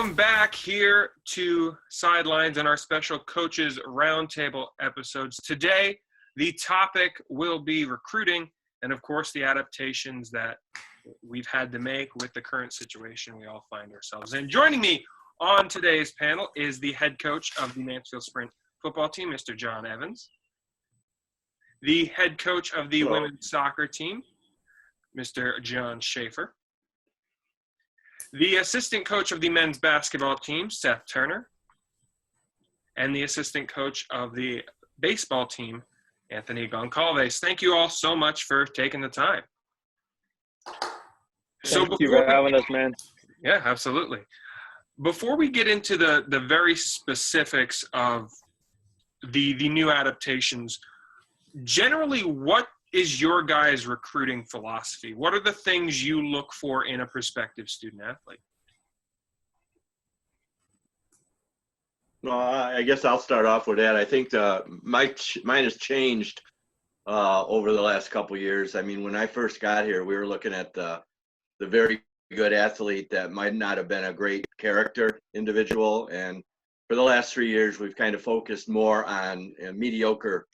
Welcome back here to Sidelines and our special Coaches Roundtable episodes. Today, the topic will be recruiting and, of course, the adaptations that we've had to make with the current situation we all find ourselves in. Joining me on today's panel is the head coach of the Mansfield Sprint football team, Mr. John Evans. The head coach of the women's soccer team, Mr. John Shaffer. The assistant coach of the men's basketball team, Seth Turner. And the assistant coach of the baseball team, Anthony Goncalves. Thank you all so much for taking the time. Thank you for having us, man. Yeah, absolutely. Before we get into the very specifics of the new adaptations, generally, what is your guys' recruiting philosophy? What are the things you look for in a prospective student athlete? Well, I guess I'll start off with that. I think mine has changed over the last couple of years. I mean, when I first got here, we were looking at the very good athlete that might not have been a great character individual. And for the last 3 years, we've kind of focused more on a mediocre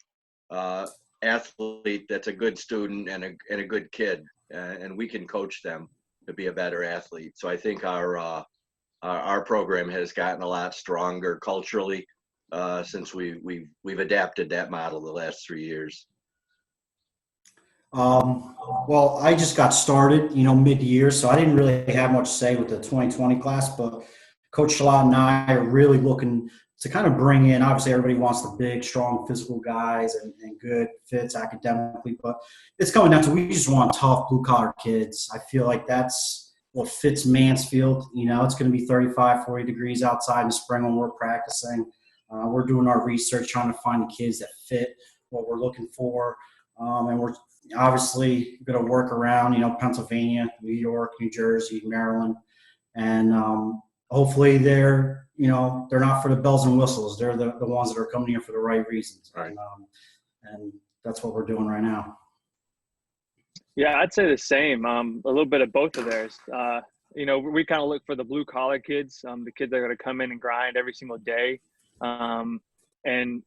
athlete that's a good student and a good kid, and we can coach them to be a better athlete. So I think our program has gotten a lot stronger culturally since we've adapted that model the last 3 years. Well, I just got started, mid-year, so I didn't really have much to say with the 2020 class, but Coach Shalat and I are really looking to kind of bring in, obviously everybody wants the big, strong physical guys and good fits academically, but it's coming down to we just want tough blue-collar kids. I feel like that's what fits Mansfield. It's going to be 35, 40 degrees outside in the spring when we're practicing. We're doing our research, trying to find the kids that fit what we're looking for. And we're obviously going to work around, Pennsylvania, New York, New Jersey, Maryland. And hopefully they're not for the bells and whistles. They're the ones that are coming here for the right reasons. Right. And that's what we're doing right now. Yeah, I'd say the same. A little bit of both of theirs. We kind of look for the blue-collar kids, the kids that are going to come in and grind every single day, and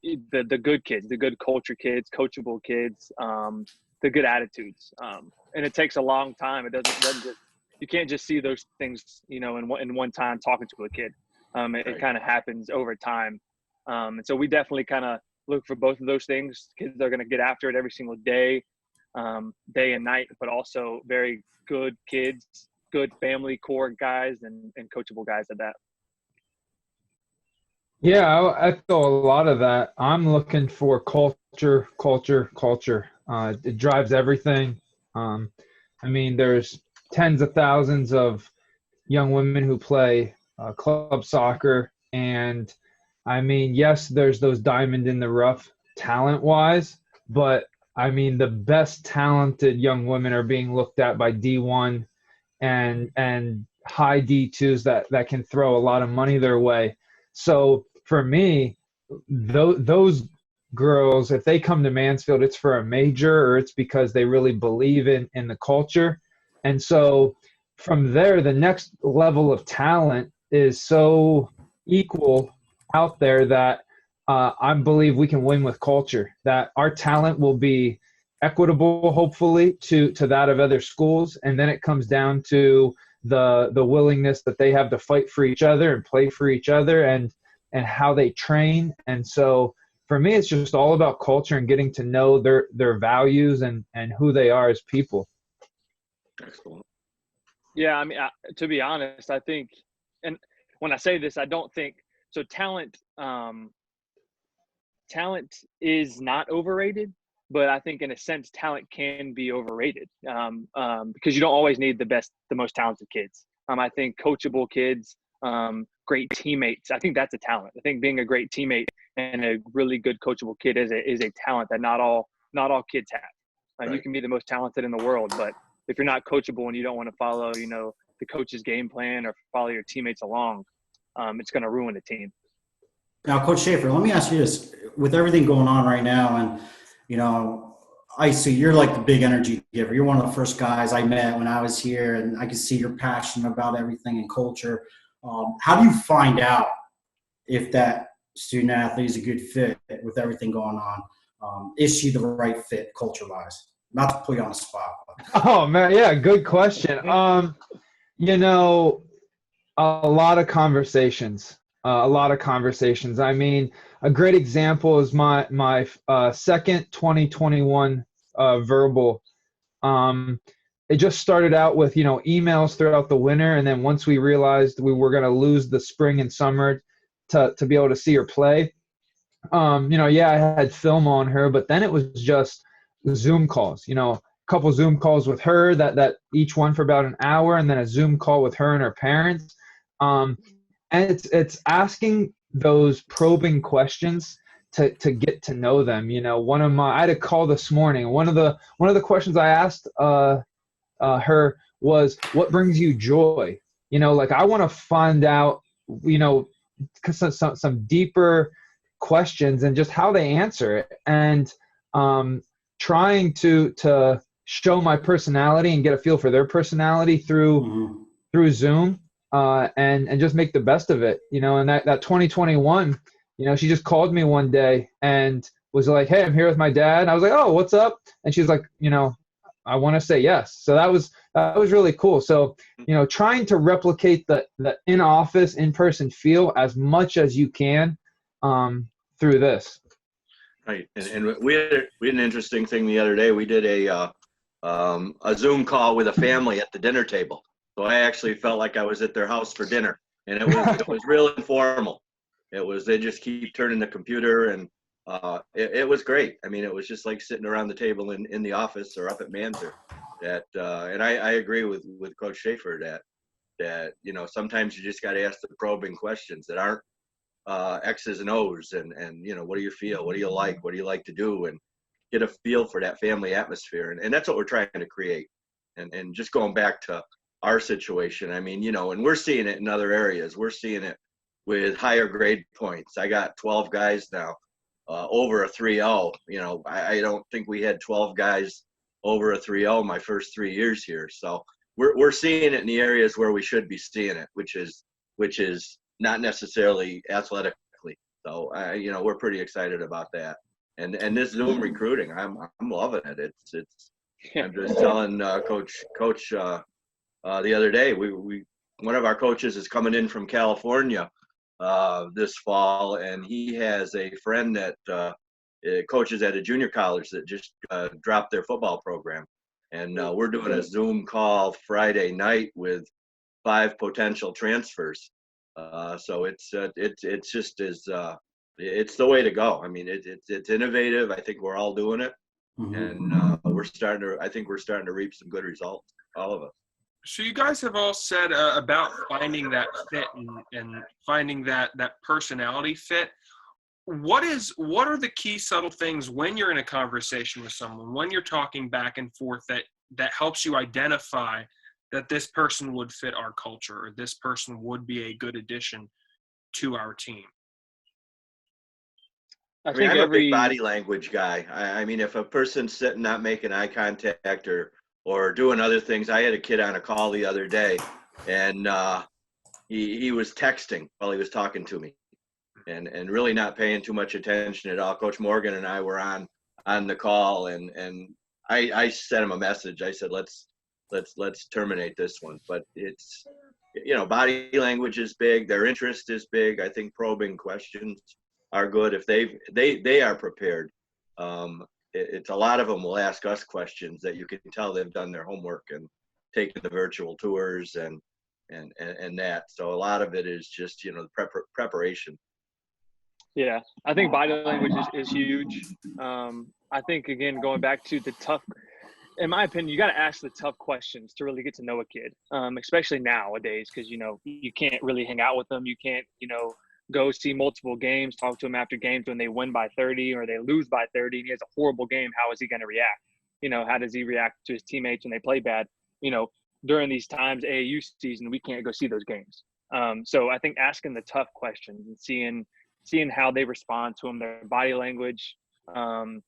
the good kids, the good culture kids, coachable kids, the good attitudes. And it takes a long time. It doesn't just, you can't just see those things, in one time talking to a kid. It kind of happens over time. And so we definitely kind of look for both of those things. Kids are going to get after it every single day, day and night, but also very good kids, good family core guys and coachable guys at that. Yeah, I thought a lot of that. I'm looking for culture. It drives everything. There's tens of thousands of young women who play club soccer. And yes, there's those diamond in the rough talent-wise, but the best talented young women are being looked at by D1 and high D2s that can throw a lot of money their way. So for me, those girls, if they come to Mansfield, it's for a major or it's because they really believe in the culture. And so from there, the next level of talent is so equal out there that I believe we can win with culture, that our talent will be equitable, hopefully, to that of other schools. And then it comes down to the willingness that they have to fight for each other and play for each other and how they train. And so for me, it's just all about culture and getting to know their values and who they are as people. Excellent. Yeah, to be honest, I think, and when I say this, I don't think so. Talent is not overrated, but I think in a sense, talent can be overrated because you don't always need the most talented kids. I think coachable kids, great teammates. I think that's a talent. I think being a great teammate and a really good coachable kid is a talent that not all kids have. Right. You can be the most talented in the world, but if you're not coachable and you don't want to follow, the coach's game plan or follow your teammates along, it's going to ruin the team. Now, Coach Shaffer, let me ask you this. With everything going on right now and, I see you're like the big energy giver. You're one of the first guys I met when I was here, and I can see you're passionate about everything and culture. How do you find out if that student athlete is a good fit with everything going on? Is she the right fit culture-wise? Not to put you on the spot. Oh man, yeah, good question. You know, a lot of conversations. I mean, a great example is my second 2021 verbal. It just started out with emails throughout the winter, and then once we realized we were going to lose the spring and summer to be able to see her play, yeah, I had film on her, but then it was just Zoom calls. A couple Zoom calls with her that each one for about an hour, and then a Zoom call with her and her parents. And it's asking those probing questions to get to know them. I had a call this morning. One of the questions I asked her was, what brings you joy? Like, I want to find out, some deeper questions and just how they answer it, and trying to show my personality and get a feel for their personality through Zoom, and just make the best of it. And that 2021, she just called me one day and was like, "Hey, I'm here with my dad." And I was like, "Oh, what's up?" And she's like, "I want to say yes." So that was really cool. So, trying to replicate the in-office, in-person feel as much as you can through this. Right. And we had an interesting thing the other day. We did a Zoom call with a family at the dinner table. So I actually felt like I was at their house for dinner, and it was real informal. They just keep turning the computer, and it was great. I mean, it was just like sitting around the table in the office or up at Mansfield. And I agree with Coach Shaffer that sometimes you just got to ask the probing questions that aren't X's and O's, and what do you feel? What do you like? What do you like to do? And get a feel for that family atmosphere. And that's what we're trying to create. And just going back to our situation, I mean, and we're seeing it in other areas. We're seeing it with higher grade points. I got 12 guys now over a 3.0. I don't think we had 12 guys over a 3.0 my first 3 years here. So we're seeing it in the areas where we should be seeing it, which is not necessarily athletically. So we're pretty excited about that. And this Zoom recruiting, I'm loving it. It's I'm just telling Coach the other day, we one of our coaches is coming in from California this fall, and he has a friend that coaches at a junior college that just dropped their football program, and we're doing a Zoom call Friday night with 5 potential transfers. So it's just it's the way to go. I mean, it's innovative. I think we're all doing it, and I think we're starting to reap some good results, all of us. So you guys have all said about finding that fit and finding that personality fit. What are the key subtle things when you're in a conversation with someone, when you're talking back and forth, that helps you identify that this person would fit our culture, or this person would be a good addition to our team? I mean, I'm a big body language guy. I mean, if a person's sitting not making eye contact or doing other things. I had a kid on a call the other day, and he was texting while he was talking to me, and really not paying too much attention at all. Coach Morgan and I were on the call, and I sent him a message. I said, let's terminate this one. But it's, body language is big. Their interest is big. I think probing questions are good if they are prepared. It's a lot of them will ask us questions that you can tell they've done their homework and taken the virtual tours and that. So a lot of it is just, the preparation. Yeah, I think body language is huge. I think, again, going back to the tough, in my opinion, you got to ask the tough questions to really get to know a kid, especially nowadays, because, you can't really hang out with them. You can't, go see multiple games, talk to him after games when they win by 30 or they lose by 30 and he has a horrible game. How is he going to react? How does he react to his teammates when they play bad? During these times, AAU season, we can't go see those games. So I think asking the tough questions and seeing how they respond to them, their body language, and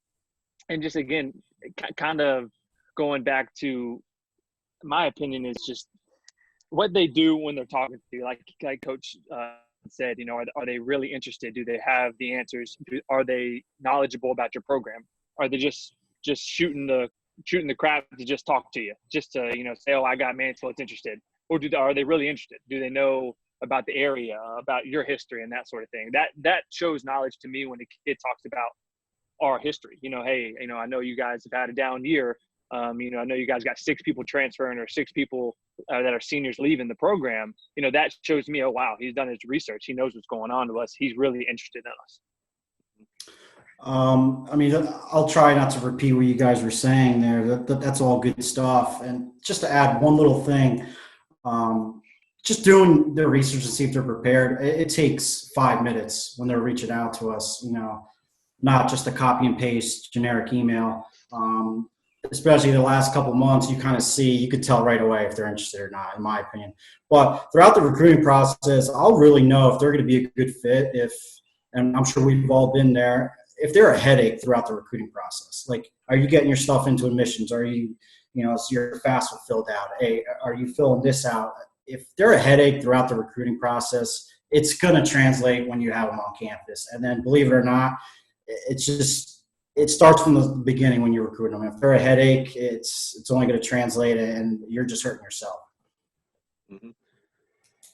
just, again, kind of going back to my opinion is just what they do when they're talking to you. Like Coach said, you know, are they really interested? Do they have the answers? Are they knowledgeable about your program? Are they just shooting the crap to just talk to you, just to, you know, say, oh, I got Mansfield interested? Or are they really interested? Do they know about the area, about your history and that sort of thing? That shows knowledge to me when the kid talks about our history. You know, hey, you know, I know you guys have had a down year. You know, I know you guys got 6 people transferring or 6 people that are seniors leaving the program. You know, that shows me, oh, wow, he's done his research. He knows what's going on to us. He's really interested in us. I mean, I'll try not to repeat what you guys were saying there. That's all good stuff. And just to add one little thing, just doing their research to see if they're prepared. It takes 5 minutes when they're reaching out to us, you know, not just a copy and paste generic email. Especially the last couple months, you could tell right away if they're interested or not, in my opinion. But throughout the recruiting process, I'll really know if they're going to be a good fit. And I'm sure we've all been there, if they're a headache throughout the recruiting process. Like, are you getting your stuff into admissions? Are you, you know, is your FAFSA filled out? Hey, are you filling this out? If they're a headache throughout the recruiting process, it's going to translate when you have them on campus. And then, believe it or not, it starts from the beginning when you're recruiting them. If they're a headache, it's only going to translate, and you're just hurting yourself. Mm-hmm.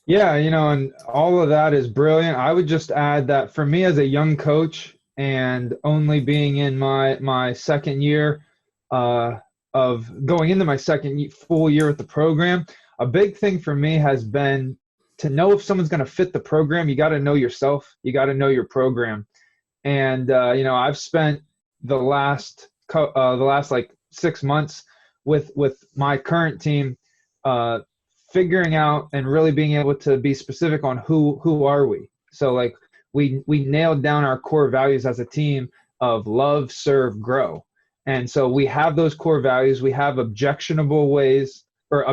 Yeah, you know, and all of that is brilliant. I would just add that for me as a young coach and only being in my second year of going into my second full year with the program, a big thing for me has been to know if someone's going to fit the program. You got to know yourself. You got to know your program. And, you know, I've spent the last like 6 months with my current team figuring out and really being able to be specific on who are we. So like we nailed down our core values as a team of love, serve, grow. And so we have those core values. We have objectionable ways or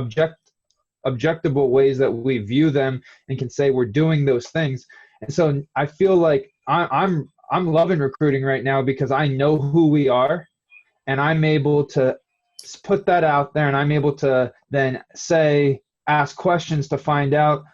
objectable ways that we view them and can say we're doing those things. And so I feel like I'm loving recruiting right now because I know who we are, and I'm able to put that out there, and I'm able to then ask questions to find out,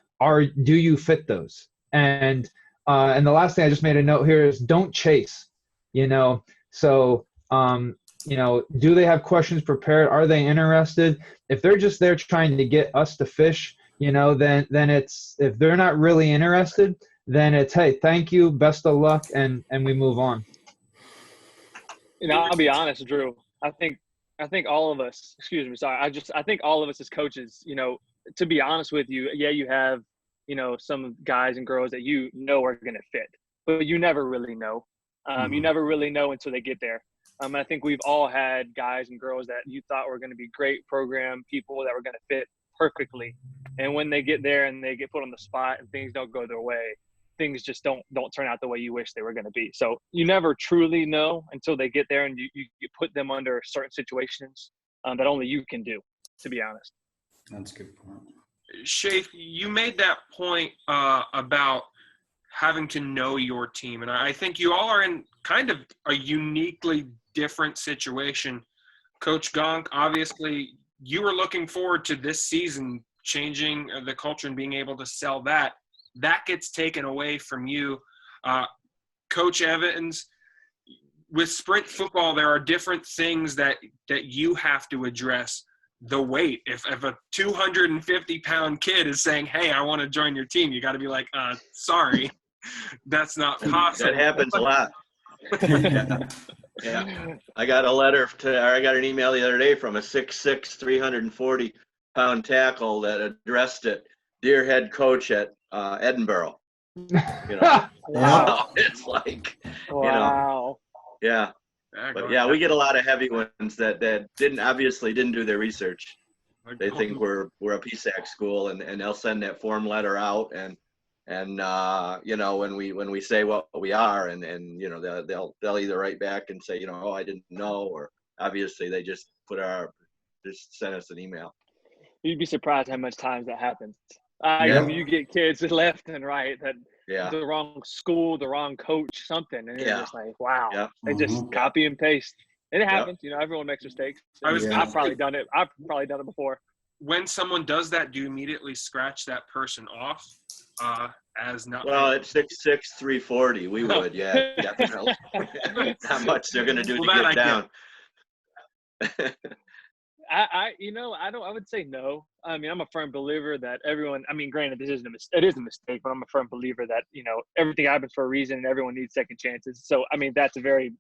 do you fit those? And the last thing I just made a note here is don't chase, you know. So, you know, do they have questions prepared? Are they interested? If they're just there trying to get us to fish, you know, then it's, if they're not really interested, then it's, hey, thank you, best of luck, and we move on. You know, I'll be honest, Drew. I think all of us, I think all of us as coaches, you know, to be honest with you, yeah, you have, you know, some guys and girls that you know are going to fit, but you never really know. You never really know until they get there. I think we've all had guys and girls that you thought were going to be great program people that were going to fit perfectly. And when they get there and they get put on the spot and things don't go their way, things just don't turn out the way you wish they were going to be. So you never truly know until they get there and you put them under certain situations that only you can do, to be honest. That's a good point. Shafe, you made that point about having to know your team. And I think you all are in kind of a uniquely different situation. Coach Gonk, obviously, you were looking forward to this season changing the culture and being able to sell that. That gets taken away from you. Coach Evans, with sprint football, there are different things that you have to address. The weight. If a 250-pound kid is saying, hey, I want to join your team, you got to be like, sorry, that's not possible. That happens a lot. Yeah. I got an email the other day from a 6'6", 340-pound tackle that addressed it, dear head coach at Edinburgh. You know, Wow. it's like, Wow. you know, yeah. But yeah, we get a lot of heavy ones that didn't do their research. They think we're a PSAC school, and they'll send that form letter out, and you know, when we say what we are, and you know, they'll either write back and say, you know, oh, I didn't know, or obviously they just send us an email. You'd be surprised how much times that happens. You get kids left and right that the wrong school, the wrong coach, something, and you're just like, wow. Yeah. They just copy and paste. And it happens. You know, everyone makes mistakes. I've probably done it. I've probably done it before. when someone does that, do you immediately scratch that person off as not? Well, at 6'6", 340, we would, yeah, definitely. Not much they're going to do to get down. I would say no. I mean, I'm a firm believer that everyone, I mean, granted, it is a mistake, but I'm a firm believer that, everything happens for a reason and everyone needs second chances. So, I mean, that's a very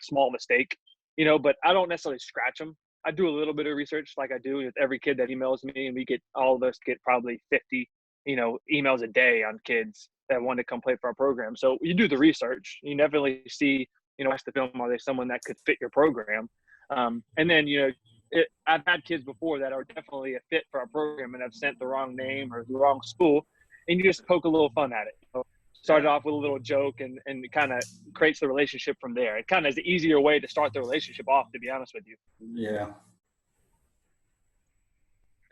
small mistake, but I don't necessarily scratch them. I do a little bit of research like I do with every kid that emails me, and all of us get probably 50, emails a day on kids that want to come play for our program. So you do the research. You definitely see, watch the film, are they someone that could fit your program? And then, I've had kids before that are definitely a fit for our program and have sent the wrong name or the wrong school, and you just poke a little fun at it. Start off with a little joke and it kind of creates the relationship from there. It kind of is the easier way to start the relationship off, to be honest with you. Yeah.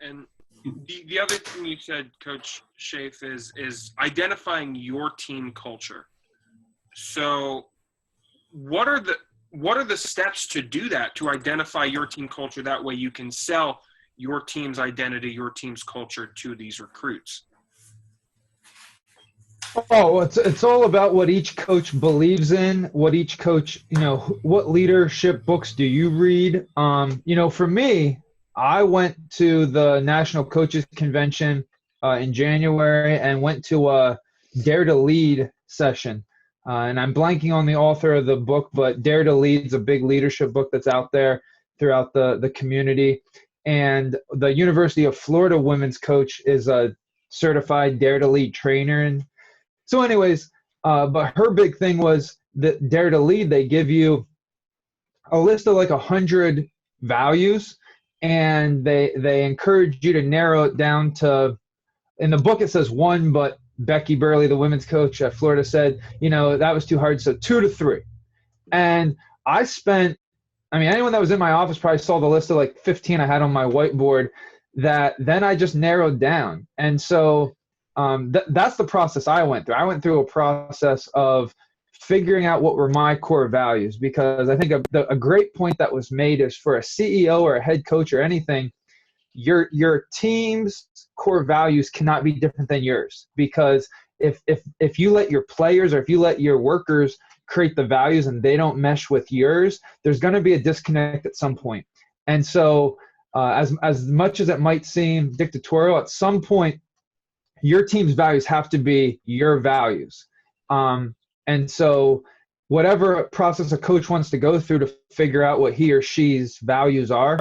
And the other thing you said, Coach Schaaf, is identifying your team culture. So what are the steps to do that, to identify your team culture? That way you can sell your team's identity, your team's culture to these recruits. Oh, it's all about what each coach believes in, what each coach, what leadership books do you read? For me, I went to the National Coaches Convention in January and went to a Dare to Lead session. And I'm blanking on the author of the book, but Dare to Lead is a big leadership book that's out there throughout the community. And the University of Florida women's coach is a certified Dare to Lead trainer. And so anyways, but her big thing was that Dare to Lead, they give you a list of like 100 values, and they encourage you to narrow it down to, in the book it says 1, but Becky Burley, the women's coach at Florida, said, that was too hard, so 2 to 3. And anyone that was in my office probably saw the list of like 15 I had on my whiteboard that then I just narrowed down. And so that's the process I went through. I went through a process of figuring out what were my core values, because I think a great point that was made is for a CEO or a head coach or anything, your team's core values cannot be different than yours, because if you let your players or if you let your workers create the values and they don't mesh with yours, there's going to be a disconnect at some point. And so as much as it might seem dictatorial, at some point your team's values have to be your values. And so whatever process a coach wants to go through to figure out what he or she's values are,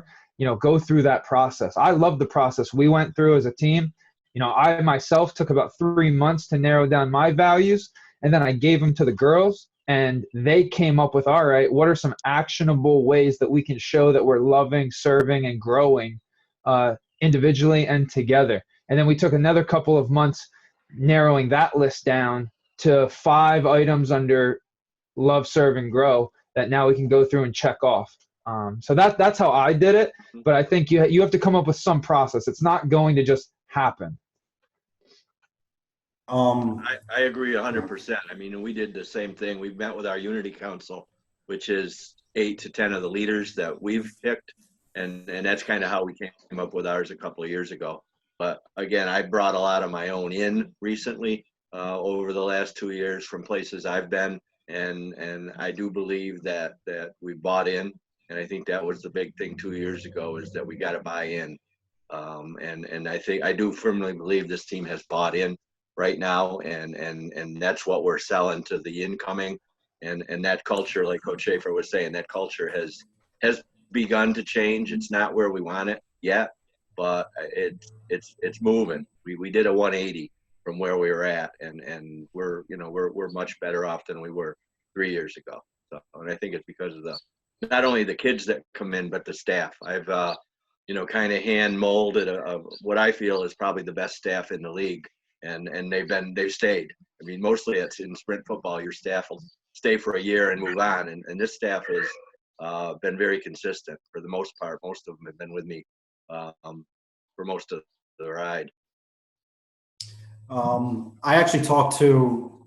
go through that process. I love the process we went through as a team. I myself took about 3 months to narrow down my values, and then I gave them to the girls, and they came up with, all right, what are some actionable ways that we can show that we're loving, serving, and growing individually and together. And then we took another couple of months narrowing that list down to 5 items under love, serve, and grow that now we can go through and check off. So that's how I did it. But I think you have to come up with some process. It's not going to just happen. I agree 100%. I mean, we did the same thing. We met with our Unity Council, which is 8 to 10 of the leaders that we've picked. And that's kind of how we came up with ours a couple of years ago. But again, I brought a lot of my own in recently over the last 2 years from places I've been. And I do believe that we bought in. And I think that was the big thing 2 years ago, is that we got to buy in. And I do firmly believe this team has bought in right now. And that's what we're selling to the incoming. And that culture, like Coach Shaffer was saying, that culture has begun to change. It's not where we want it yet, but it's moving. We did a 180 from where we were at, and we're much better off than we were 3 years ago. So, and I think it's because of not only the kids that come in, but the staff. I've kind of hand molded what I feel is probably the best staff in the league, and they've stayed. I mean, mostly it's in sprint football, your staff will stay for a year and move on, and this staff has been very consistent for the most part. Most of them have been with me for most of the ride. I actually talked to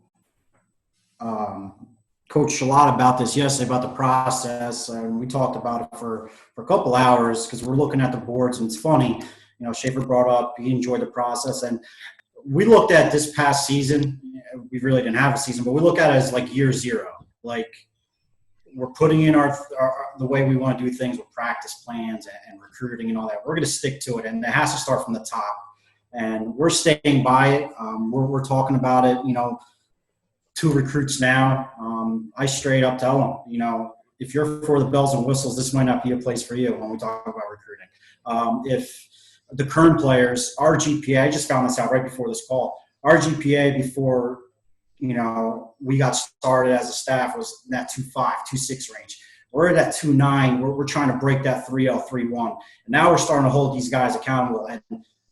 Coach Shalott about this yesterday, about the process, and we talked about it for a couple hours because we're looking at the boards. And it's funny, Shaffer brought up, he enjoyed the process. And we looked at this past season, we really didn't have a season, but we look at it as like year zero. Like, we're putting in the way we want to do things with practice plans and recruiting and all that. We're going to stick to it, and it has to start from the top. And we're staying by it. We're talking about it, to recruits now. I straight up tell them, if you're for the bells and whistles, this might not be a place for you when we talk about recruiting. If the current players, our GPA, I just found this out right before this call, our GPA before we got started as a staff was in that 2.5, 2.6 range. We're at that 2.9. We're trying to break that 3.0, 3.1. And now we're starting to hold these guys accountable. And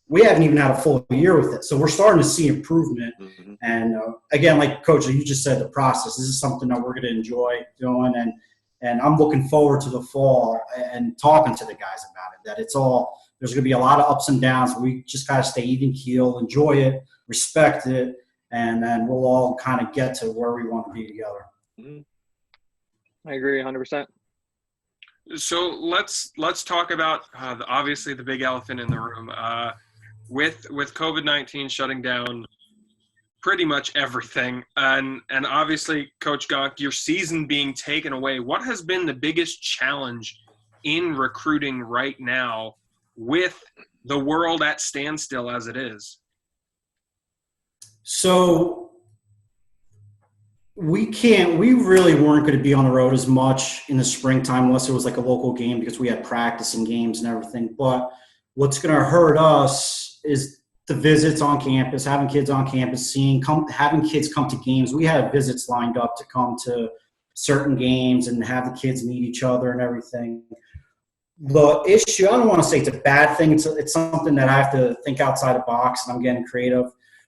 we haven't even had a full year with it. So we're starting to see improvement. Mm-hmm. And again, like Coach, you just said, the process. This is something that we're going to enjoy doing. And I'm looking forward to the fall and talking to the guys about it, that there's going to be a lot of ups and downs. We just got to stay even keel, enjoy it, respect it. And then we'll all kind of get to where we want to be together. I agree 100%. So let's talk about obviously the big elephant in the room. With COVID-19 shutting down pretty much everything, and obviously, Coach Gonk, your season being taken away, what has been the biggest challenge in recruiting right now with the world at standstill as it is? So we really weren't going to be on the road as much in the springtime unless it was like a local game because we had practice and games and everything. But what's going to hurt us is the visits on campus, having kids on campus, having kids come to games. We had visits lined up to come to certain games and have the kids meet each other and everything. The issue, I don't want to say it's a bad thing. It's something that I have to think outside the box, and I'm getting creative.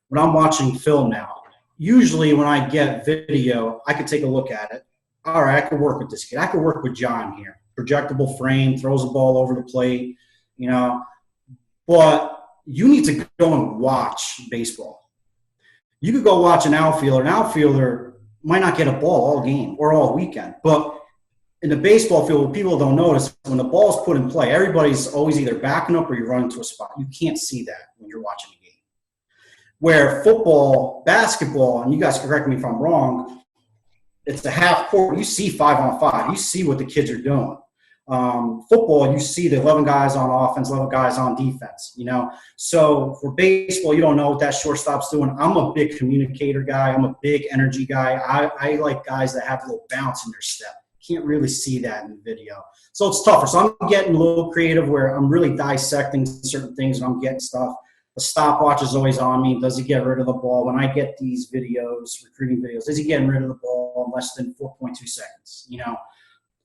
When I'm watching film now, usually when I get video, I could take a look at it. All right, I could work with this kid. I could work with John here. Projectable frame, throws the ball over the plate, But you need to go and watch baseball. You could go watch an outfielder. An outfielder might not get a ball all game or all weekend. But in the baseball field, what people don't notice, when the ball's put in play, everybody's always either backing up or you run into a spot. You can't see that when you're watching a game. Where football, basketball, and you guys can correct me if I'm wrong, it's a half court. You see 5-on-5. You see what the kids are doing. Football, you see the 11 guys on offense, 11 guys on defense, So for baseball, you don't know what that shortstop's doing. I'm a big communicator guy. I'm a big energy guy. I like guys that have a little bounce in their step. Can't really see that in the video. So it's tougher. So I'm getting a little creative where I'm really dissecting certain things and I'm getting stuff. The stopwatch is always on me. Does he get rid of the ball? When I get these videos, recruiting videos, is he getting rid of the ball in less than 4.2 seconds?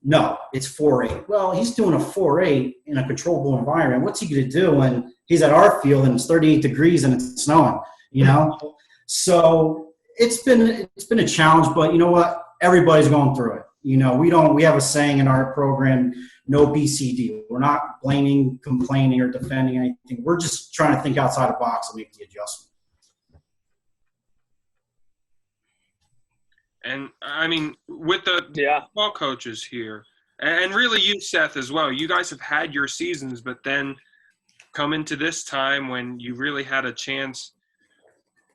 No, it's 4.8. Well, he's doing a 4.8 in a controllable environment. What's he going to do when he's at our field and it's 38 degrees and it's snowing, So it's been a challenge, but you know what? Everybody's going through it. We have a saying in our program, no BCD. We're not blaming, complaining, or defending anything. We're just trying to think outside the box and make the adjustment. And I mean, with the football coaches here, and really you, Seth, as well, you guys have had your seasons, but then come into this time when you really had a chance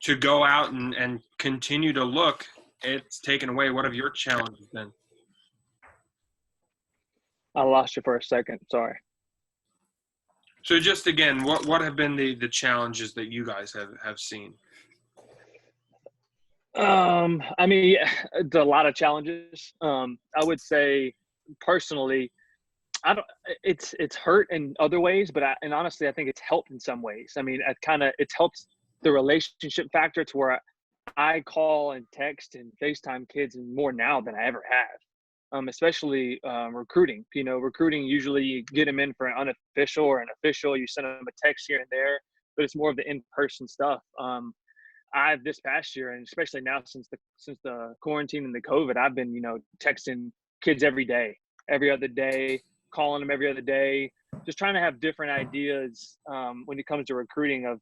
to go out and continue to look, it's taken away. What have your challenges been? I lost you for a second. Sorry. So just again, what have been the challenges that you guys have seen? I mean, it's a lot of challenges. I would say personally, it's hurt in other ways, but honestly, I think it's helped in some ways. I mean, it's helped the relationship factor to where I call and text and FaceTime kids more now than I ever have. Especially recruiting. Recruiting, usually you get them in for an unofficial or an official. You send them a text here and there, but it's more of the in-person stuff. I've this past year, and especially now since the quarantine and the COVID, I've been texting kids every day, every other day, calling them every other day, just trying to have different ideas when it comes to recruiting of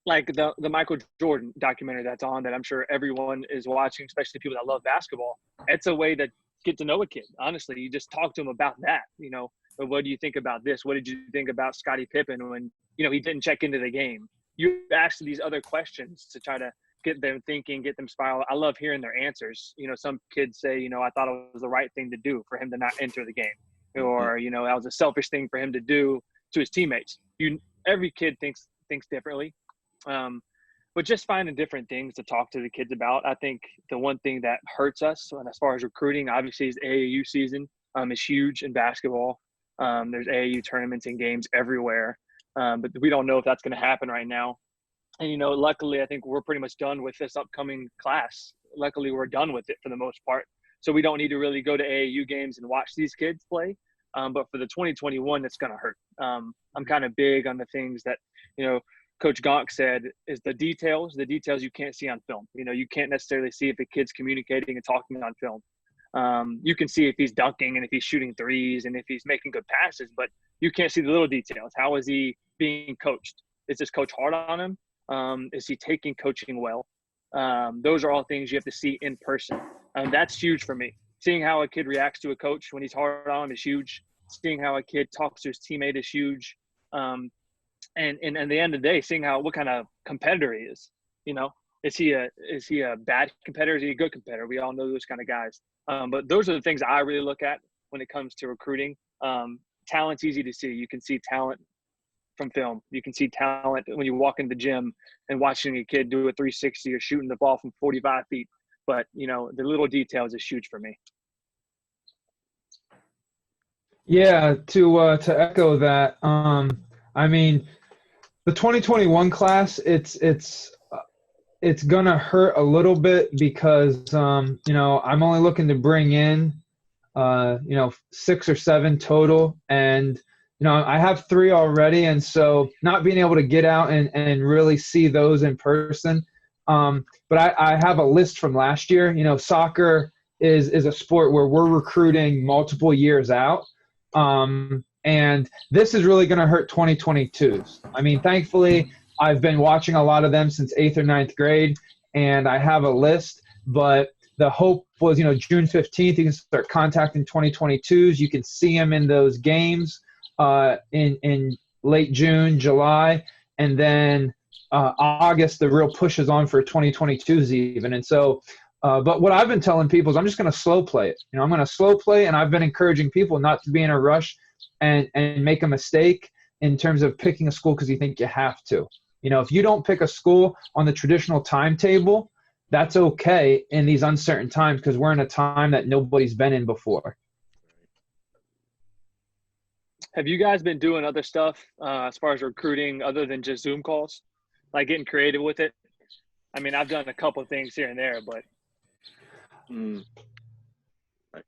like the Michael Jordan documentary that's on that I'm sure everyone is watching, especially people that love basketball. It's a way to get to know a kid. Honestly, you just talk to them about that, Or what do you think about this? What did you think about Scottie Pippen when, he didn't check into the game? You ask these other questions to try to get them thinking, get them spiral. I love hearing their answers. Some kids say, I thought it was the right thing to do for him to not enter the game. Or, that was a selfish thing for him to do to his teammates. Every kid thinks differently. But just finding different things to talk to the kids about. I think the one thing that hurts us, and as far as recruiting, obviously is AAU season is huge in basketball. There's AAU tournaments and games everywhere. But we don't know if that's going to happen right now. And, luckily, I think we're pretty much done with this upcoming class. Luckily, we're done with it for the most part. So we don't need to really go to AAU games and watch these kids play. But for the 2021, it's going to hurt. I'm kind of big on the things that, Coach Gonk said is the details you can't see on film. You can't necessarily see if the kid's communicating and talking on film. You can see if he's dunking and if he's shooting threes and if he's making good passes, but you can't see the little details. How is he being coached? Is this coach hard on him? Is he taking coaching well? Those are all things you have to see in person. That's huge for me. Seeing how a kid reacts to a coach when he's hard on him is huge. Seeing how a kid talks to his teammate is huge. And at the end of the day, seeing what kind of competitor he is. Is he a bad competitor? Is he a good competitor? We all know those kind of guys. But those are the things I really look at when it comes to recruiting. Talent's easy to see. You can see talent from film. You can see talent when you walk in the gym and watching a kid do a 360 or shooting the ball from 45 feet. But, the little details is huge for me. Yeah, to echo that, the 2021 class, it's gonna hurt a little bit because I'm only looking to bring in 6 or 7 total, and I have 3 already, and so not being able to get out and really see those in person. But I have a list from last year. Soccer is a sport where we're recruiting multiple years out. And this is really going to hurt 2022s. Thankfully, I've been watching a lot of them since 8th or 9th grade, and I have a list. But the hope was, June 15th, you can start contacting 2022s. You can see them in those games in late June, July, and then August, the real push is on for 2022s even. And so, but what I've been telling people is I'm just going to slow play it. I'm going to slow play, and I've been encouraging people not to be in a rush and make a mistake in terms of picking a school because you think you have to. If you don't pick a school on the traditional timetable, that's okay in these uncertain times because we're in a time that nobody's been in before. Have you guys been doing other stuff as far as recruiting other than just Zoom calls? Like getting creative with it? I've done a couple of things here and there, but.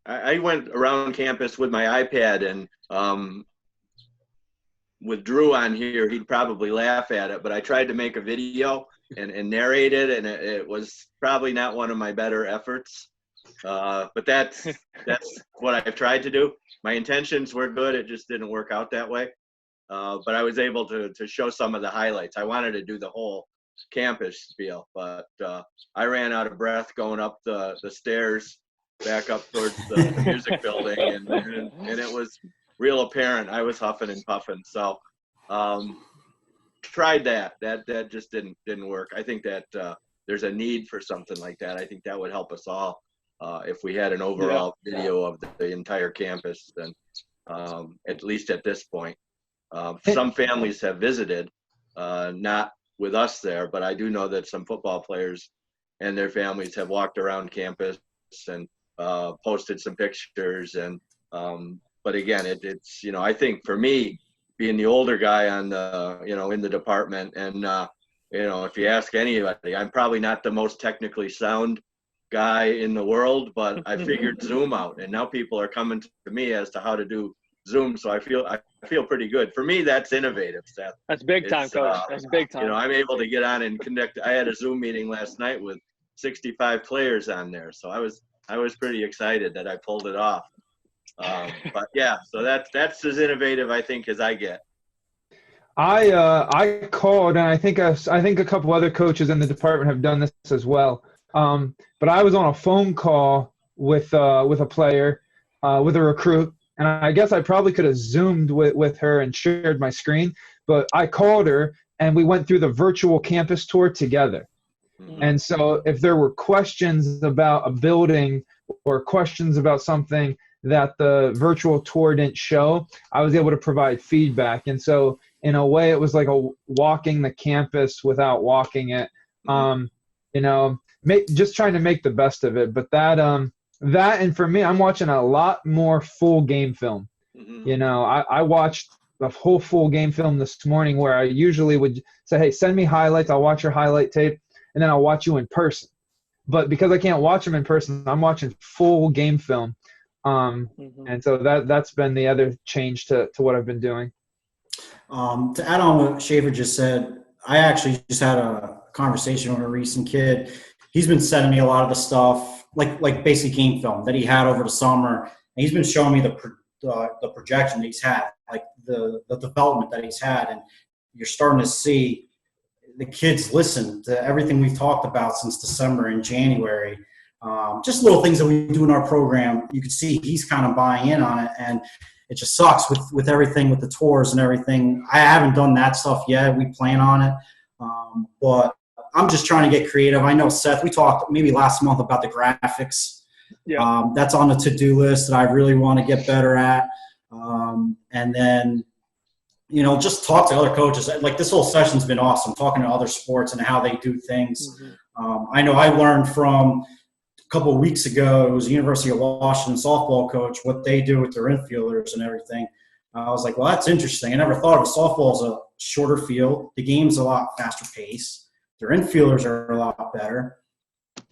I went around campus with my iPad, and with Drew on here, he'd probably laugh at it, but I tried to make a video and narrate it, and it was probably not one of my better efforts. But that's what I've tried to do. My intentions were good. It just didn't work out that way. But I was able to show some of the highlights. I wanted to do the whole campus spiel, but I ran out of breath going up the stairs back up towards the music building, and it was real apparent I was huffing and puffing. So tried that just didn't work. I think that there's a need for something like that. I think that would help us all if we had an overall video of the entire campus, then at least at this point. Some families have visited, not with us there, but I do know that some football players and their families have walked around campus and posted some pictures. And but again, it's I think for me, being the older guy on the in the department, and if you ask anybody, I'm probably not the most technically sound guy in the world, but I figured Zoom out, and now people are coming to me as to how to do Zoom, so I feel pretty good. For me, that's innovative, Seth. That's big time, Coach. That's big time. I'm able to get on and connect. I had a Zoom meeting last night with 65 players on there, so I was pretty excited that I pulled it off. But yeah, so that's as innovative I think as I get. I called, and I think a couple other coaches in the department have done this as well. But I was on a phone call with a player, with a recruit. And I guess I probably could have Zoomed with her and shared my screen, but I called her and we went through the virtual campus tour together. Mhm. And so if there were questions about a building or questions about something that the virtual tour didn't show, I was able to provide feedback. And so in a way, it was like a walking the campus without walking it. You know, just trying to make the best of it. But that and for me, I'm watching a lot more full game film. Mhm. You know, I watched a whole full game film this morning where I usually would say, hey, send me highlights. I'll watch your highlight tape, and then I'll watch you in person. But because I can't watch them in person, I'm watching full game film. And so that's been the other change to what I've been doing. To add on what Shaffer just said, I actually just had a conversation with a recent kid. He's been sending me a lot of the stuff, like basic game film that he had over the summer, and he's been showing me the projection that he's had, like the development that he's had, and you're starting to see the kids listen to everything we've talked about since December and January. Just little things that we do in our program. You can see he's kind of buying in on it, and it just sucks with everything with the tours and everything. I haven't done that stuff yet. We plan on it, but I'm just trying to get creative. I know, Seth, we talked maybe last month about the graphics. Yeah. That's on the to-do list that I really want to get better at. And then, you know, just talk to other coaches. Like, this whole session's been awesome, talking to other sports and how they do things. I know I learned from a couple of weeks ago, it was the University of Washington softball coach, what they do with their infielders and everything. I was like, well, that's interesting. I never thought of it. Softball is a shorter field. The game's a lot faster pace. Their infielders are a lot better.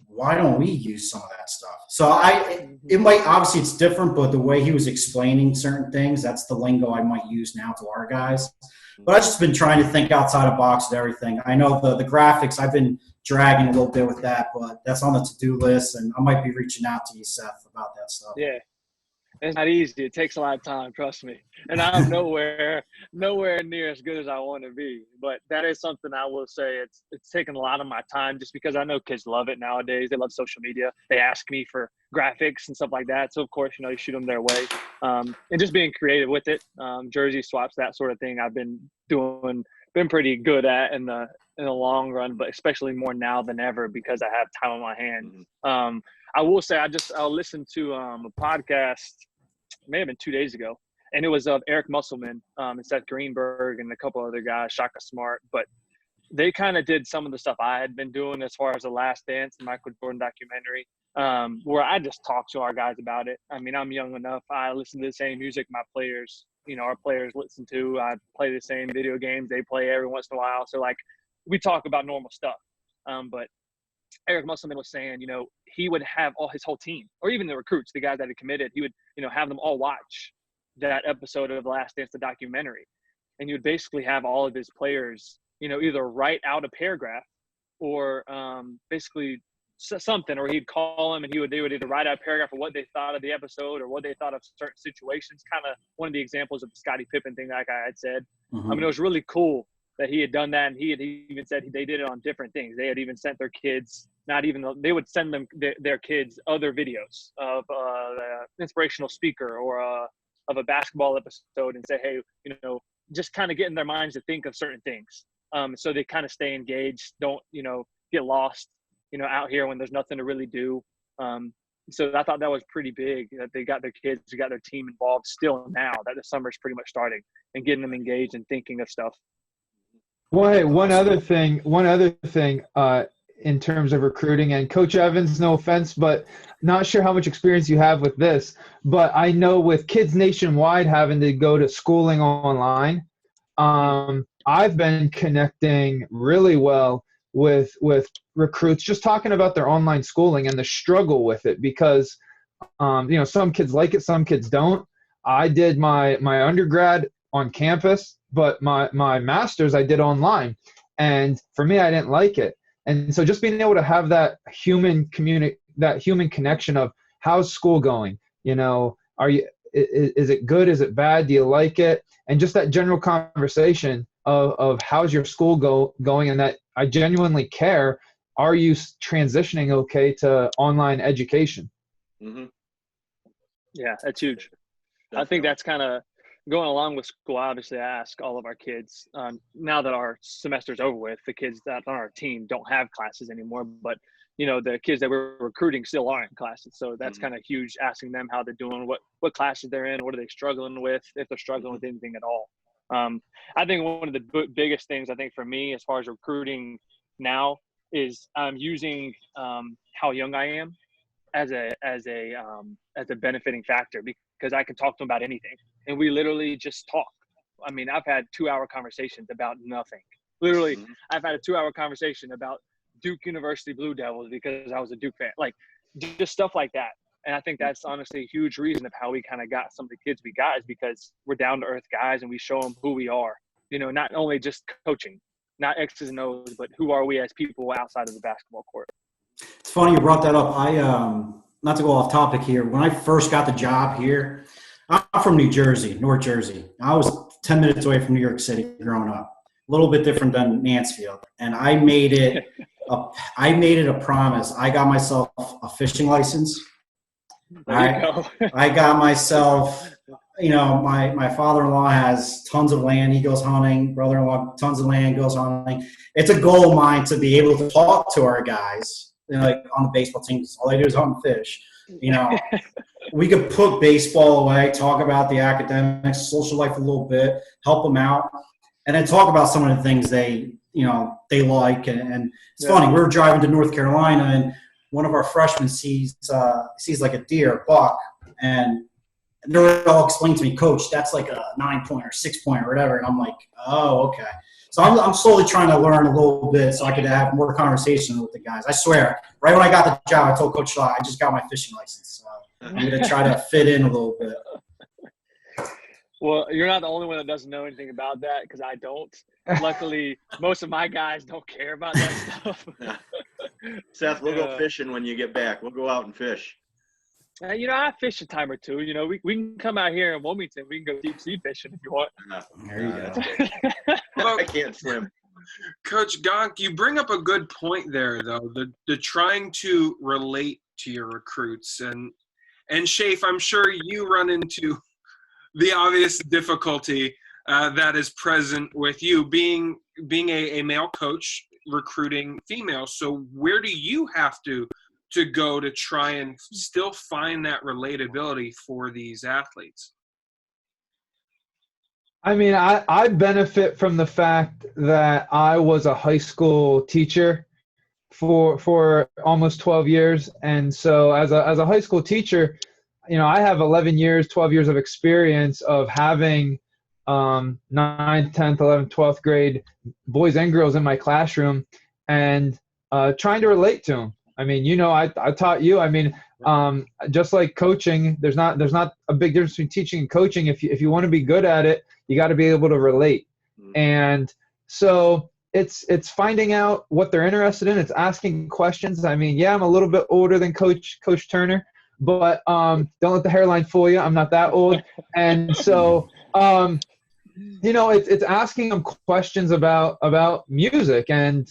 Why don't we use some of that stuff? So it might, obviously it's different, but the way he was explaining certain things, that's the lingo I might use now to our guys. But I've just been trying to think outside the box with everything. I know the graphics, I've been dragging a little bit with that, but that's on the to-do list, and I might be reaching out to you, Seth, about that stuff. Yeah. It's not easy. It takes a lot of time, trust me. And I'm nowhere near as good as I want to be. But that is something I will say it's taken a lot of my time, just because I know kids love it nowadays. They love social media. They ask me for graphics and stuff like that. So, of course, you know, you shoot them their way. And just being creative with it. Jersey swaps, that sort of thing I've been pretty good at in the long run, but especially more now than ever because I have time on my hands. I will say I listened to a podcast, may have been 2 days ago, and it was of Eric Musselman and Seth Greenberg and a couple other guys, Shaka Smart, but they kind of did some of the stuff I had been doing as far as The Last Dance, the Michael Jordan documentary, where I just talk to our guys about it. I mean, I'm young enough. I listen to the same music our players listen to. I play the same video games they play every once in a while. So, like, we talk about normal stuff. But Eric Musselman was saying, you know, he would have his whole team, or even the recruits, the guys that had committed, he would, you know, have them all watch that episode of The Last Dance, the documentary. And you would basically have all of his players, you know, either write out a paragraph or basically something, or he'd call them and they would either write out a paragraph of what they thought of the episode or what they thought of certain situations. Kind of one of the examples of the Scottie Pippen thing, like I had said. I mean, it was really cool that he had done that, and he had even said they did it on different things. They had even sent their kids, they would send them their kids other videos of an inspirational speaker or of a basketball episode, and say, hey, you know, just kind of get in their minds to think of certain things. So they kind of stay engaged, don't, you know, get lost, you know, out here when there's nothing to really do. So I thought that was pretty big that they got their kids, they got their team involved still now that the summer's pretty much starting, and getting them engaged and thinking of stuff. Well, hey, one other thing, in terms of recruiting, and Coach Evans, no offense, but not sure how much experience you have with this, but I know with kids nationwide having to go to schooling online, I've been connecting really well with recruits, just talking about their online schooling and the struggle with it, because you know, some kids like it, some kids don't. I did my undergrad on campus, but my master's I did online, and for me, I didn't like it. And so just being able to have that human connection of how's school going, you know, is it good, is it bad, do you like it, and just that general conversation of how's your school going, and that I genuinely care. Are you transitioning okay to online education? Yeah, that's huge. I think that's kind of going along with school. Obviously, I ask all of our kids now that our semester's over with, the kids that on our team don't have classes anymore, but the kids that we're recruiting still are in classes. So that's kind of huge, asking them how they're doing, what classes they're in, what are they struggling with, if they're struggling with anything at all. I think one of the biggest things I think for me as far as recruiting now is I'm using how young I am as a benefiting factor, because I can talk to them about anything, and we literally just talk. I mean, I've had 2-hour conversations about nothing. Literally, I've had a 2-hour conversation about Duke University Blue Devils because I was a Duke fan, like just stuff like that. And I think that's honestly a huge reason of how we kind of got some of the kids we got, is because we're down to earth guys and we show them who we are. Not only just coaching, not X's and O's, but who are we as people outside of the basketball court. It's funny you brought that up. I not to go off topic here. When I first got the job here, I'm from New Jersey, North Jersey. I was 10 minutes away from New York City growing up. A little bit different than Mansfield. And I made it a promise. I got myself a fishing license. I got myself, my father-in-law has tons of land. He goes hunting. Brother-in-law, tons of land, goes hunting. It's a goal of mine to be able to talk to our guys, like on the baseball team. All they do is hunt and fish. We could put baseball away, talk about the academics, social life a little bit, help them out, and then talk about some of the things they like. And it's funny. We were driving to North Carolina, and one of our freshmen sees like a deer, buck, and they're all explaining to me, Coach, that's like a 9-pointer, 6-pointer, whatever. And I'm like, oh, okay. So I'm slowly trying to learn a little bit so I could have more conversation with the guys. I swear, right when I got the job, I told Coach Shaw, I just got my fishing license. So I'm going to try to fit in a little bit. Well, you're not the only one that doesn't know anything about that, because I don't. Luckily, most of my guys don't care about that stuff. Seth, we'll go fishing when you get back. We'll go out and fish. I fish a time or two. We can come out here in Wilmington. We can go deep sea fishing if you want. There you go. I can't swim. Coach Gonk, you bring up a good point there, though, the trying to relate to your recruits. And Shafe, I'm sure you run into the obvious difficulty that is present with you being a male coach recruiting females. So where do you have to go to try and still find that relatability for these athletes? I mean, I benefit from the fact that I was a high school teacher for almost 12 years. And so as a high school teacher, I have 11 years, 12 years of experience of having 9th, 10th, 11th, 12th grade boys and girls in my classroom and trying to relate to them. I mean, I taught you. I mean, just like coaching, there's not a big difference between teaching and coaching. If you want to be good at it, you got to be able to relate. And so it's finding out what they're interested in. It's asking questions. I mean, yeah, I'm a little bit older than Coach Turner, but don't let the hairline fool you. I'm not that old. And so, it's asking them questions about music and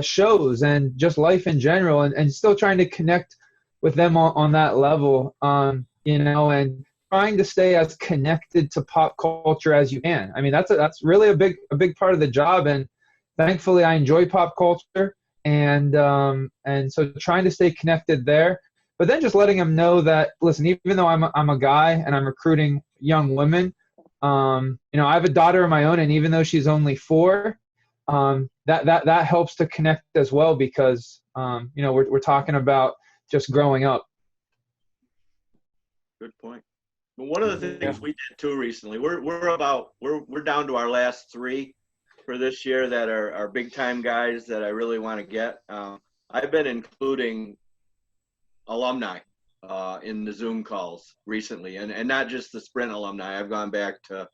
shows and just life in general, and still trying to connect with them on that level, and trying to stay as connected to pop culture as you can. I mean, that's really a big part of the job, and thankfully I enjoy pop culture, and so trying to stay connected there. But then just letting them know that, listen, even though I'm a guy and I'm recruiting young women, I have a daughter of my own, and even though she's only 4, that helps to connect as well, because we're talking about just growing up. Good point. Well, one of the things we did too recently, we're down to our last 3 for this year that are big time guys that I really want to get. I've been including alumni in the Zoom calls recently, and not just the Sprint alumni. I've gone back to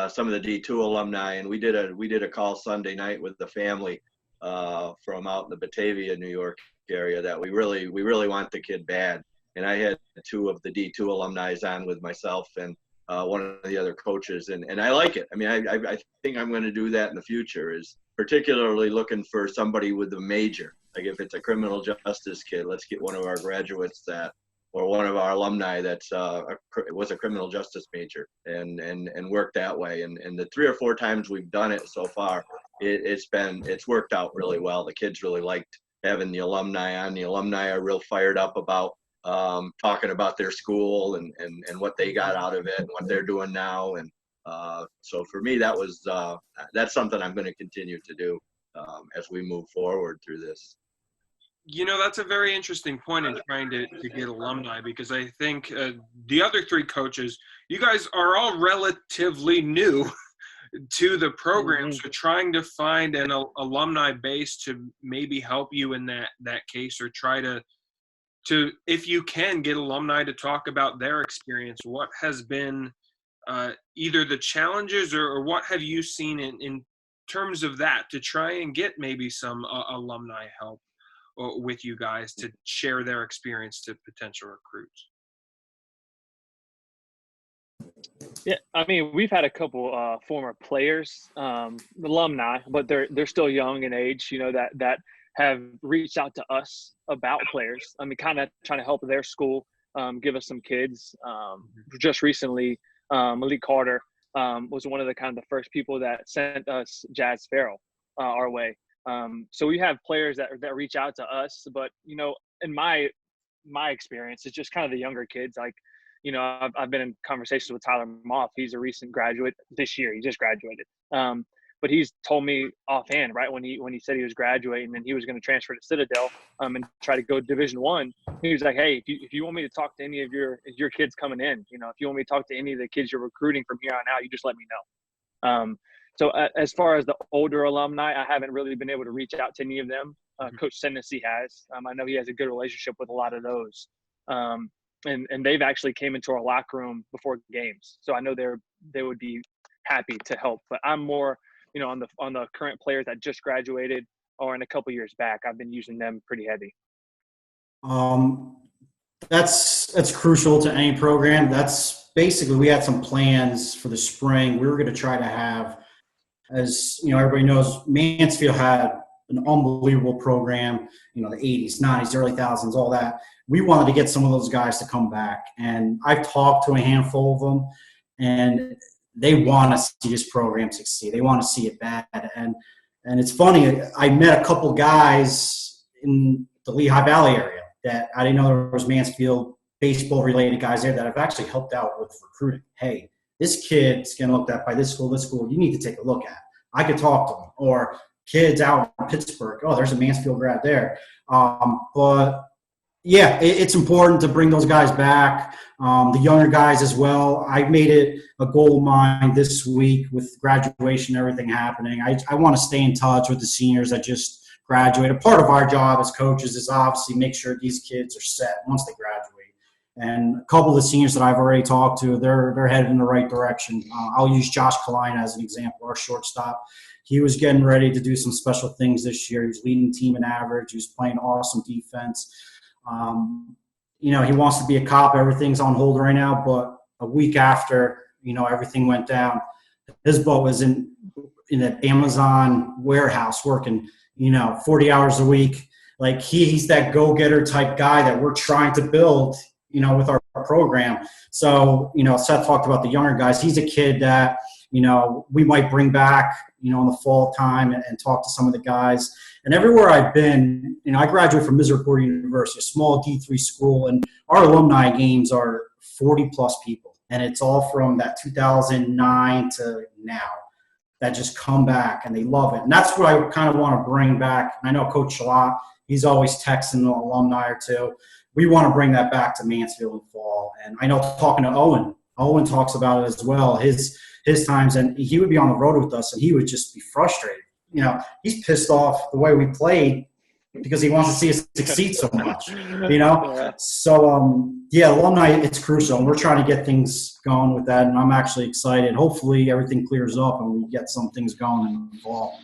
some of the D2 alumni, and we did a call Sunday night with the family from out in the Batavia, New York area that we really want the kid bad. And I had 2 of the D2 alumni on with myself and one of the other coaches, and I like it. I mean, I think I'm going to do that in the future, is particularly looking for somebody with a major. Like if it's a criminal justice kid, let's get one of our graduates that, or one of our alumni that's was a criminal justice major and worked that way. And the 3 or 4 times we've done it so far, it's worked out really well. The kids really liked having the alumni on. The alumni are real fired up about talking about their school and what they got out of it and what they're doing now. And so for me, that's something I'm going to continue to do as we move forward through this. That's a very interesting point in trying to get alumni, because I think the other 3 coaches, you guys are all relatively new to the program. So trying to find an alumni base to maybe help you in that case, or try to if you can get alumni to talk about their experience, what has been either the challenges or what have you seen in terms of that, to try and get maybe some alumni help with you guys to share their experience to potential recruits? Yeah, I mean, we've had a couple former players, alumni, but they're still young in age, that have reached out to us about players. I mean, kind of trying to help their school, give us some kids. Just recently, Malik Carter was one of the first people that sent us Jazz Farrell our way. So we have players that reach out to us, but in my experience, it's just kind of the younger kids. Like, I've been in conversations with Tyler Moff. He's a recent graduate this year. He just graduated. But he's told me offhand, right, when he said he was graduating and he was going to transfer to Citadel and try to go Division I. He was like, hey, if you want me to talk to any of your kids coming in, if you want me to talk to any of the kids you're recruiting from here on out, you just let me know. So as far as the older alumni, I haven't really been able to reach out to any of them. Coach Senesi has. I know he has a good relationship with a lot of those. And they've actually came into our locker room before games. So I know they would be happy to help. But I'm more, on the current players that just graduated or in a couple years back, I've been using them pretty heavy. That's crucial to any program. That's basically, we had some plans for the spring. We were going to try to have, as everybody knows, Mansfield had an unbelievable program, the 80s, 90s, early 2000s, all that. We wanted to get some of those guys to come back. And I've talked to a handful of them, and they want to see this program succeed. They want to see it bad. And it's funny, I met a couple guys in the Lehigh Valley area that I didn't know there was Mansfield baseball-related guys there that have actually helped out with recruiting. Hey, this kid's getting looked at by this school, you need to take a look at. I could talk to them. Or kids out in Pittsburgh, oh, there's a Mansfield grad there. But, yeah, it's important to bring those guys back, the younger guys as well. I made it a goal of mine this week with graduation and everything happening. I want to stay in touch with the seniors that just graduated. Part of our job as coaches is obviously make sure these kids are set once they graduate. And a couple of the seniors that I've already talked to, they're headed in the right direction. I'll use Josh Kalina as an example, our shortstop. He was getting ready to do some special things this year. He was leading the team in average. He was playing awesome defense. He wants to be a cop. Everything's on hold right now. But a week after, everything went down, his boat was in an Amazon warehouse working, 40 hours a week. Like he's that go-getter type guy that we're trying to build, with our program. So, Seth talked about the younger guys. He's a kid that, we might bring back, in the fall time and talk to some of the guys. And everywhere I've been, I graduated from Misericordia University, a small D3 school, and our alumni games are 40-plus people. And it's all from that 2009 to now that just come back, and they love it. And that's what I kind of want to bring back. I know Coach Shalat, he's always texting an alumni or two. We want to bring that back to Mansfield in fall. And I know talking to Owen talks about it as well, his times, and he would be on the road with us, and he would just be frustrated. He's pissed off the way we played because he wants to see us succeed so much, Yeah. So, alumni, it's crucial, and we're trying to get things going with that, and I'm actually excited. Hopefully everything clears up and we get some things going in the fall.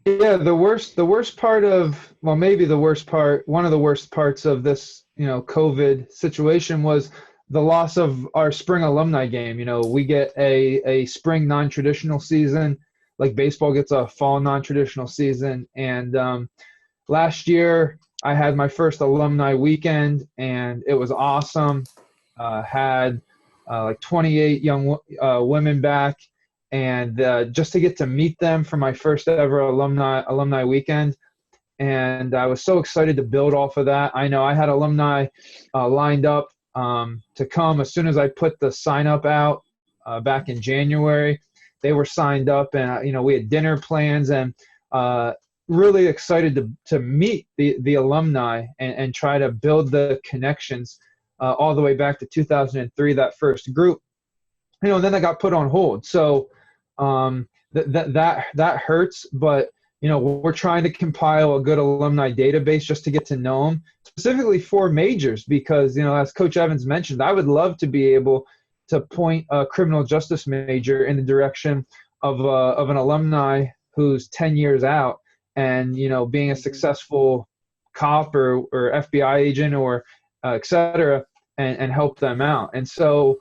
Yeah, the worst part of, well, maybe the worst part, one of the worst parts of this, COVID situation was the loss of our spring alumni game. We get a spring non-traditional season, like baseball gets a fall non-traditional season. And last year, I had my first alumni weekend, and it was awesome. Had like 28 young women back, and just to get to meet them for my first ever alumni weekend. And I was so excited to build off of that. I know I had alumni lined up to come as soon as I put the sign up out back in January. They were signed up, and we had dinner plans, and really excited to meet the alumni and try to build the connections all the way back to 2003, that first group. And then I got put on hold. So that hurts, but we're trying to compile a good alumni database just to get to know them, specifically for majors, because, as Coach Evans mentioned, I would love to be able to point a criminal justice major in the direction of an alumni who's 10 years out and, being a successful cop or FBI agent or et cetera, and help them out. And so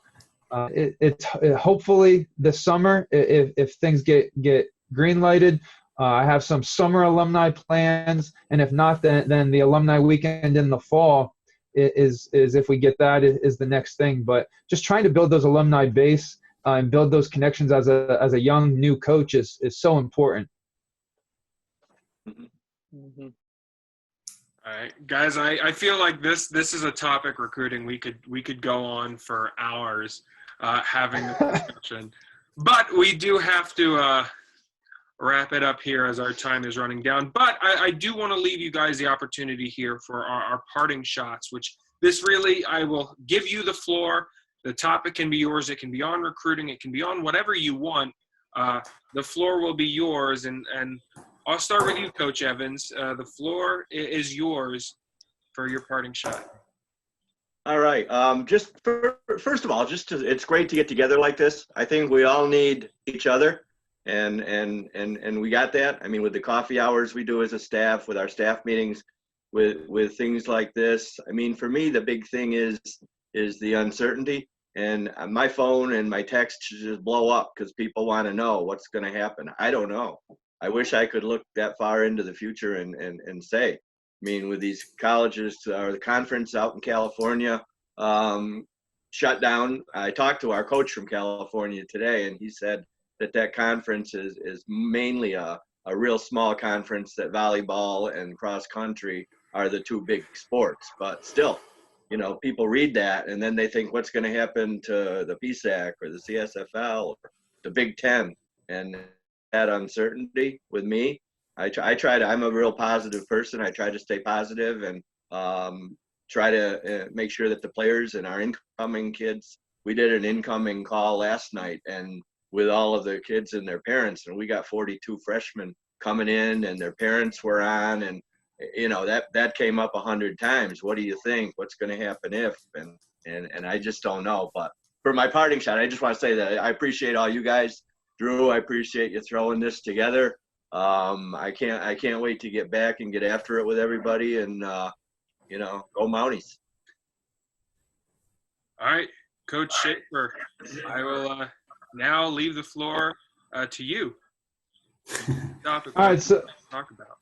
it hopefully this summer, if things get green lighted, I have some summer alumni plans, and if not, then the alumni weekend in the fall is if we get that, is the next thing. But just trying to build those alumni base and build those connections as a young new coach is so important. Mm-hmm. All right, guys, I feel like this is a topic, recruiting. We could go on for hours having this discussion, but we do have to wrap it up here as our time is running down. But I do want to leave you guys the opportunity here for our parting shots, which this really, I will give you the floor. The topic can be yours. It can be on recruiting. It can be on whatever you want. The floor will be yours. And I'll start with you, Coach Evans. The floor is yours for your parting shot. All right. First of all, it's great to get together like this. I think we all need each other. And we got that. I mean, with the coffee hours we do as a staff, with our staff meetings, with things like this. I mean, for me, the big thing is the uncertainty. And my phone and my text just blow up because people want to know what's going to happen. I don't know. I wish I could look that far into the future and say. I mean, with these colleges or the conference out in California shut down, I talked to our coach from California today, and he said that conference is mainly a real small conference, that volleyball and cross country are the two big sports. But still, people read that and then they think, what's going to happen to the PSAC or the CSFL or the Big Ten? And that uncertainty with me, I'm a real positive person. I try to stay positive and try to make sure that the players and our incoming kids, we did an incoming call last night, and with all of the kids and their parents, and we got 42 freshmen coming in and their parents were on, and that came up 100 times. What do you think? What's going to happen if? And I just don't know. But for my parting shot, I just want to say that I appreciate all you guys. Drew, I appreciate you throwing this together. I can't wait to get back and get after it with everybody, and go Mounties. All right, Coach Shaffer, I will now leave the floor to you. All right, so talk about.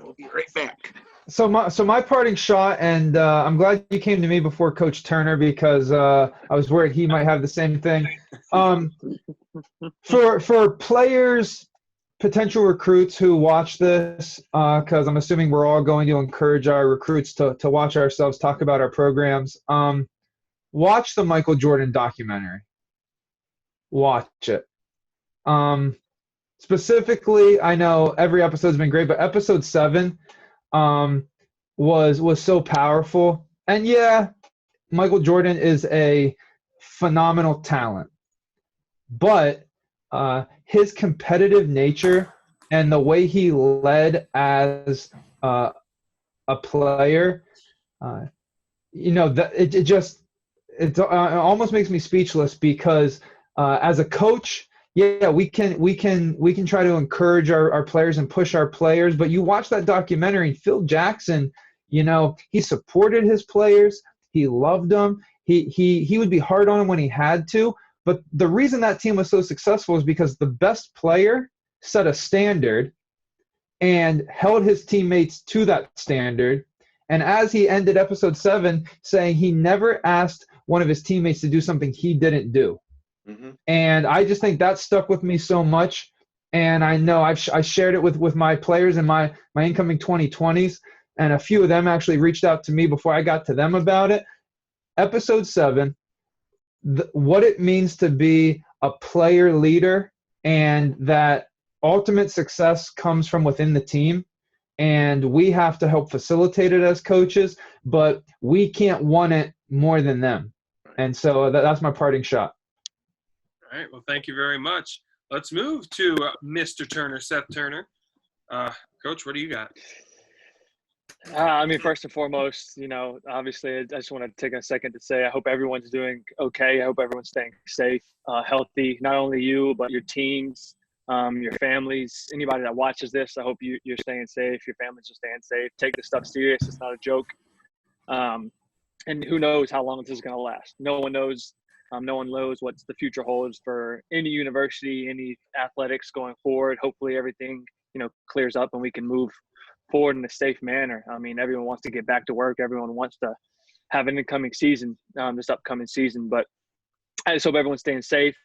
We'll be right back. So my parting shot, and I'm glad you came to me before Coach Turner, because I was worried he might have the same thing. For players, potential recruits who watch this, because I'm assuming we're all going to encourage our recruits to watch ourselves talk about our programs. Watch the Michael Jordan documentary. Watch it. Specifically, I know every episode's been great, but episode 7 was so powerful. And yeah, Michael Jordan is a phenomenal talent, but his competitive nature and the way he led as a player, that it almost makes me speechless, because as a coach, yeah, we can try to encourage our players and push our players, but you watch that documentary, Phil Jackson, he supported his players, he loved them, he would be hard on them when he had to, but the reason that team was so successful is because the best player set a standard and held his teammates to that standard, And as he ended episode 7 saying he never asked one of his teammates to do something he didn't do. Mm-hmm. And I just think that stuck with me so much. And I know I shared it with my players and my incoming 2020s, and a few of them actually reached out to me before I got to them about it. Episode 7, what it means to be a player leader, and that ultimate success comes from within the team. And we have to help facilitate it as coaches, but we can't want it more than them. And so that's my parting shot. All right. Well, thank you very much. Let's move to Mr. Turner, Seth Turner. Coach, what do you got? I mean, first and foremost, obviously, I just want to take a second to say I hope everyone's doing okay. I hope everyone's staying safe, healthy, not only you, but your teams, your families, anybody that watches this. I hope you're staying safe. Your families are staying safe. Take this stuff serious. It's not a joke. And who knows how long this is going to last. No one knows. No one knows what the future holds for any university, any athletics going forward. Hopefully everything, clears up and we can move forward in a safe manner. I mean, everyone wants to get back to work. Everyone wants to have an incoming season, this upcoming season. But I just hope everyone's staying safe.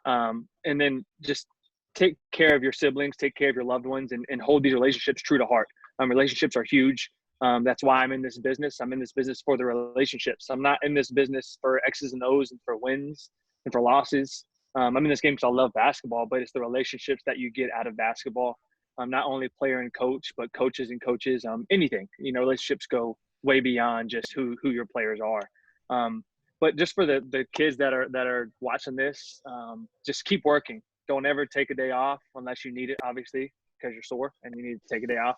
And then just take care of your siblings, take care of your loved ones, and hold these relationships true to heart. Relationships are huge. That's why I'm in this business. I'm in this business for the relationships. I'm not in this business for X's and O's and for wins and for losses. I'm in this game because I love basketball, but it's the relationships that you get out of basketball. Not only player and coach, but coaches and coaches, anything. Relationships go way beyond just who your players are. But just for the kids that are watching this, just keep working. Don't ever take a day off unless you need it, obviously, because you're sore and you need to take a day off.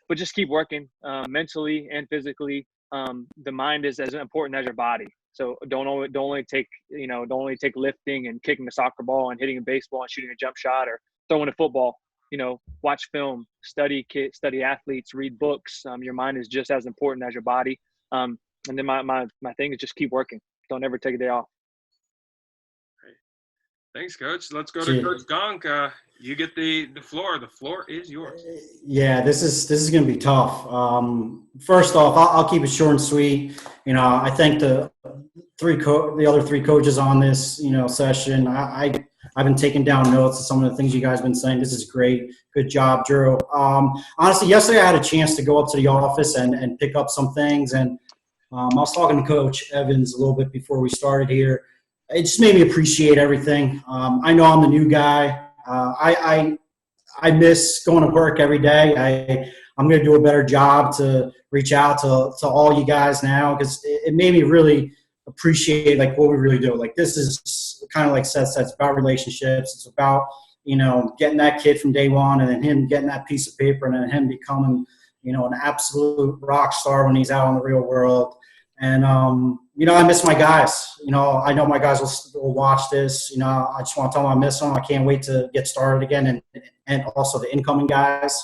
But just keep working mentally and physically. The mind is as important as your body. So don't only take lifting and kicking a soccer ball and hitting a baseball and shooting a jump shot or throwing a football. Watch film, study athletes, read books. Your mind is just as important as your body. And then my thing is just keep working. Don't ever take a day off. Thanks, Coach. Let's go to Coach Gonk. You get the floor. The floor is yours. Yeah, this is going to be tough. First off, I'll keep it short and sweet. I thank the other three coaches on this session. I've been taking down notes of some of the things you guys have been saying. This is great. Good job, Drew. Honestly, yesterday I had a chance to go up to the office and pick up some things, and I was talking to Coach Evans a little bit before we started here. It just made me appreciate everything. I know I'm the new guy. I miss going to work every day. I'm going to do a better job to reach out to all you guys now, because it made me really appreciate what we really do. This is kind of like Seth said, it's about relationships. It's about getting that kid from day one, and then him getting that piece of paper, and then him becoming an absolute rock star when he's out in the real world. And I miss my guys. I know my guys will watch this. I just want to tell them I miss them. I can't wait to get started again, and also the incoming guys.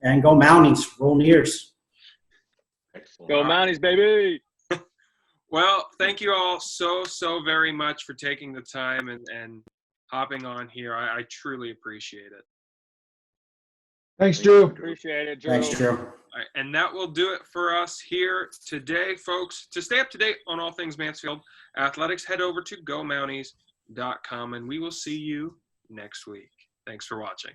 And go Mounties, roll Nears. Excellent. Go Mounties, baby. Well, thank you all so very much for taking the time and hopping on here. I truly appreciate it. Thanks, Drew. Appreciate it, Drew. Thanks, Drew. All right, and that will do it for us here today, folks. To stay up to date on all things Mansfield athletics, head over to gomounties.com, and we will see you next week. Thanks for watching.